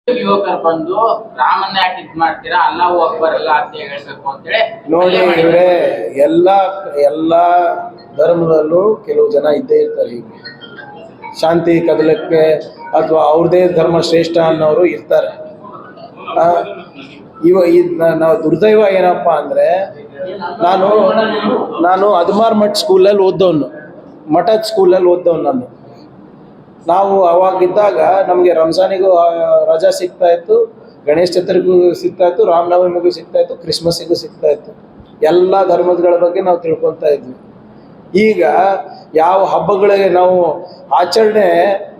ಯುವಕರು ಬಂದು ರಾಮನ್ನ ಯಾಕೆ ಇದ್ ಮಾಡ್ತೀರಾ, ಅಲ್ಲಾಹು ಅಕ್ಬರ್ ಎಲ್ಲ ಅಂತ ಹೇಳ್ಬೇಕು ಅಂತೇಳಿ ನೋಡಿ ಇವರೇ ಎಲ್ಲಾ ಧರ್ಮದಲ್ಲೂ ಕೆಲವು ಜನ ಇದ್ದೇ ಇರ್ತಾರೆ. ಹೀಗೆ ಶಾಂತಿ ಕದಲಕ್ಕೆ ಅಥವಾ ಅವ್ರದೇ ಧರ್ಮ ಶ್ರೇಷ್ಠ ಅನ್ನೋರು ಇರ್ತಾರೆ. ನಾವು ದುರ್ದೈವ ಏನಪ್ಪ ಅಂದ್ರೆ, ನಾನು ಅದಮಾರ್ ಮಠ ಸ್ಕೂಲಲ್ಲಿ ಓದ್ದವನು, ಮಠದ ಸ್ಕೂಲಲ್ಲಿ ಓದ್ದವನು ನಾವು ಅವಾಗಿದ್ದಾಗ ನಮಗೆ ರಂಜಾನಿಗೂ ರಜಾ ಸಿಗ್ತಾ ಇತ್ತು, ಗಣೇಶ ಚತುರ್ಥಿಗೂ ಸಿಗ್ತಾ ಇತ್ತು, ರಾಮನವಮಿಗೂ ಸಿಗ್ತಾ ಇತ್ತು, ಕ್ರಿಸ್ಮಸ್ಸಿಗೂ ಸಿಗ್ತಾ ಇತ್ತು. ಎಲ್ಲ ಧರ್ಮಗಳ ಬಗ್ಗೆ ನಾವು ತಿಳ್ಕೊತಾ ಇದ್ವಿ. ಈಗ ಯಾವ ಹಬ್ಬಗಳಿಗೆ ನಾವು ಆಚರಣೆ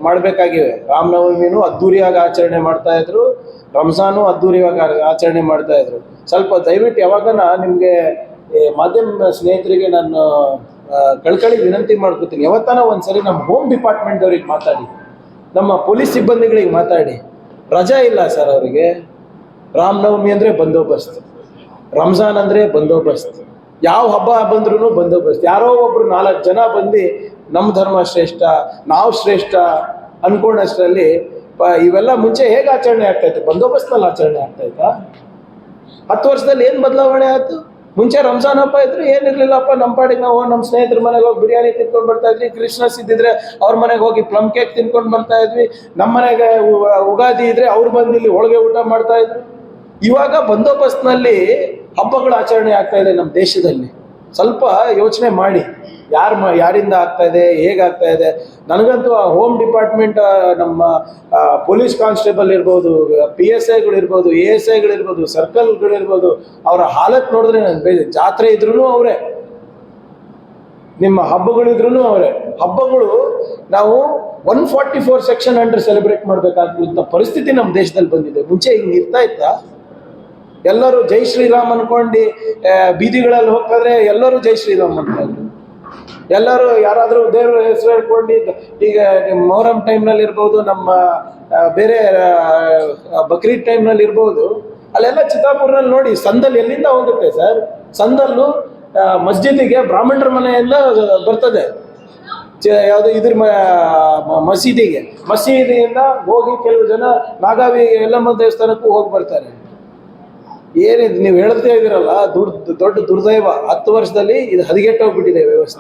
ಮಾಡಬೇಕಾಗಿವೆ, ರಾಮನವಮಿನೂ ಅದ್ದೂರಿಯಾಗಿ ಆಚರಣೆ ಮಾಡ್ತಾ ಇದ್ರು, ರಂಜಾನು ಅದ್ದೂರಿಯಾಗಿ ಆಚರಣೆ ಮಾಡ್ತಾ ಇದ್ರು. ಸ್ವಲ್ಪ ದಯವಿಟ್ಟು ಯಾವಾಗನ ನಿಮಗೆ ಮಾಧ್ಯಮ ಸ್ನೇಹಿತರಿಗೆ ನಾನು ಕಳ್ಕಳಿ ವಿನಂತಿ ಮಾಡ್ಕೊತೀನಿ, ಯಾವತ್ತಾನ ಒಂದ್ಸರಿ ನಮ್ಮ ಹೋಮ್ ಡಿಪಾರ್ಟ್ಮೆಂಟ್ ಅವ್ರಿಗೆ ಮಾತಾಡಿ, ನಮ್ಮ ಪೊಲೀಸ್ ಸಿಬ್ಬಂದಿಗಳಿಗೆ ಮಾತಾಡಿ. ರಜಾ ಇಲ್ಲ ಸರ್ ಅವರಿಗೆ. ರಾಮನವಮಿ ಅಂದರೆ ಬಂದೋಬಸ್ತ್, ರಂಜಾನ್ ಅಂದರೆ ಬಂದೋಬಸ್ತ್, ಯಾವ ಹಬ್ಬ ಬಂದ್ರೂ ಬಂದೋಬಸ್ತ್. ಯಾರೋ ಒಬ್ರು 4 ಜನ ಬಂದು ನಮ್ಮ ಧರ್ಮ ಶ್ರೇಷ್ಠ, ನಾವು ಶ್ರೇಷ್ಠ ಅನ್ಕೊಂಡಷ್ಟರಲ್ಲಿ ಇವೆಲ್ಲ ಮುಂಚೆ ಹೇಗೆ ಆಚರಣೆ ಆಗ್ತಾ ಇತ್ತು? ಬಂದೋಬಸ್ತ್ನಲ್ಲಿ ಆಚರಣೆ ಆಗ್ತಾ ಇತ್ತಾ? 10 ವರ್ಷದಲ್ಲಿ ಏನು ಬದಲಾವಣೆ ಆಯ್ತು? ಮುಂಚೆ ರಂಜಾನ್ ಹಬ್ಬ ಇದ್ರು ಏನಿರ್ಲಿಲ್ಲಪ್ಪ, ನಮ್ಮ ಪಾಡಿಗೆ ನಾವು ನಮ್ಮ ಸ್ನೇಹಿತರ ಮನೆಗೆ ಹೋಗಿ ಬಿರಿಯಾನಿ ತಿನ್ಕೊಂಡು ಬರ್ತಾ ಇದ್ವಿ. ಕ್ರಿಸ್ಮಸ್ ಇದ್ದಿದ್ರೆ ಅವ್ರ ಮನೆಗೆ ಹೋಗಿ ಪ್ಲಮ್ ಕೇಕ್ ತಿನ್ಕೊಂಡು ಬರ್ತಾ ಇದ್ವಿ. ನಮ್ಮ ಮನೆಗೆ ಉಗಾದಿ ಇದ್ರೆ ಅವ್ರು ಬಂದು ಇಲ್ಲಿ ಹೋಳಿಗೆ ಊಟ ಮಾಡ್ತಾ ಇದ್ರು. ಇವಾಗ ಬಂದೋಬಸ್ತ್ನಲ್ಲಿ ಹಬ್ಬಗಳ ಆಚರಣೆ ಆಗ್ತಾ ಇದೆ ನಮ್ಮ ದೇಶದಲ್ಲಿ. ಸ್ವಲ್ಪ ಯೋಚನೆ ಮಾಡಿ, ಯಾರಿಂದ ಆಗ್ತಾ ಇದೆ, ಹೇಗಾಗ್ತಾ ಇದೆ. ನನಗಂತೂ ಆ ಹೋಮ್ ಡಿಪಾರ್ಟ್ಮೆಂಟ್, ನಮ್ಮ ಪೊಲೀಸ್ ಕಾನ್ಸ್ಟೇಬಲ್ ಇರ್ಬೋದು, PSIಗಳಿರ್ಬೋದು, ASIಗಳಿರ್ಬೋದು, ಸರ್ಕಲ್ಗಳಿರ್ಬೋದು, ಅವರ ಹಾಲತ್ ನೋಡಿದ್ರೆ ನನಗೆ ಜಾತ್ರೆ ಇದ್ರೂ ಅವರೇ, ನಿಮ್ಮ ಹಬ್ಬಗಳಿದ್ರೂ ಅವರೇ. ಹಬ್ಬಗಳು ನಾವು 144 ಸೆಕ್ಷನ್ ಅಂಡರ್ ಸೆಲೆಬ್ರೇಟ್ ಮಾಡಬೇಕಾದಂಥ ಪರಿಸ್ಥಿತಿ ನಮ್ಮ ದೇಶದಲ್ಲಿ ಬಂದಿದೆ. ಮುಂಚೆ ಹಿಂಗೆ ಇರ್ತಾ ಇತ್ತಾ? ಎಲ್ಲರೂ ಜೈ ಶ್ರೀರಾಮ್ ಅನ್ಕೊಂಡು ಬೀದಿಗಳಲ್ಲಿ ಹೋಗ್ತಾದ್ರೆ ಎಲ್ಲರೂ ಜೈ ಶ್ರೀರಾಮ್ ಅಂತ ಇದ್ರು. ಎಲ್ಲರೂ ಯಾರಾದರೂ ದೇವ್ರ ಹೆಸರು ಹೇಳ್ಕೊಂಡಿದ್ದು, ಈಗ ಮೊಹರಂ ಟೈಮ್ನಲ್ಲಿ ಇರ್ಬೋದು, ನಮ್ಮ ಬೇರೆ ಬಕ್ರೀದ್ ಟೈಮ್ನಲ್ಲಿ ಇರ್ಬೋದು, ಅಲ್ಲೆಲ್ಲ ಚಿತ್ತಾಪುರ್ನಲ್ಲಿ ನೋಡಿ ಸಂದಲ್ಲಿ ಎಲ್ಲಿಂದ ಹೋಗುತ್ತೆ ಸರ್? ಸಂದಲ್ಲೂ ಮಸ್ಜಿದಿಗೆ ಬ್ರಾಹ್ಮಣರ ಮನೆಯಿಂದ ಬರ್ತದೆ, ಯಾವುದು ಇದ್ರ ಮಸೀದಿಯಿಂದ ಹೋಗಿ ಕೆಲವು ಜನ ನಾಗಾವಿ ಯಲ್ಲಮ್ಮ ದೇವಸ್ಥಾನಕ್ಕೂ ಹೋಗಿ ಬರ್ತಾರೆ. ಏನಿದು ನೀವು ಹೇಳ್ತಾ ಇದ್ದೀರಲ್ಲ, ದೊಡ್ಡ ದುರ್ದೈವ. 10 ವರ್ಷದಲ್ಲಿ ಇದು ಹದಗೆಟ್ಟೋಗ್ಬಿಟ್ಟಿದೆ ವ್ಯವಸ್ಥೆ.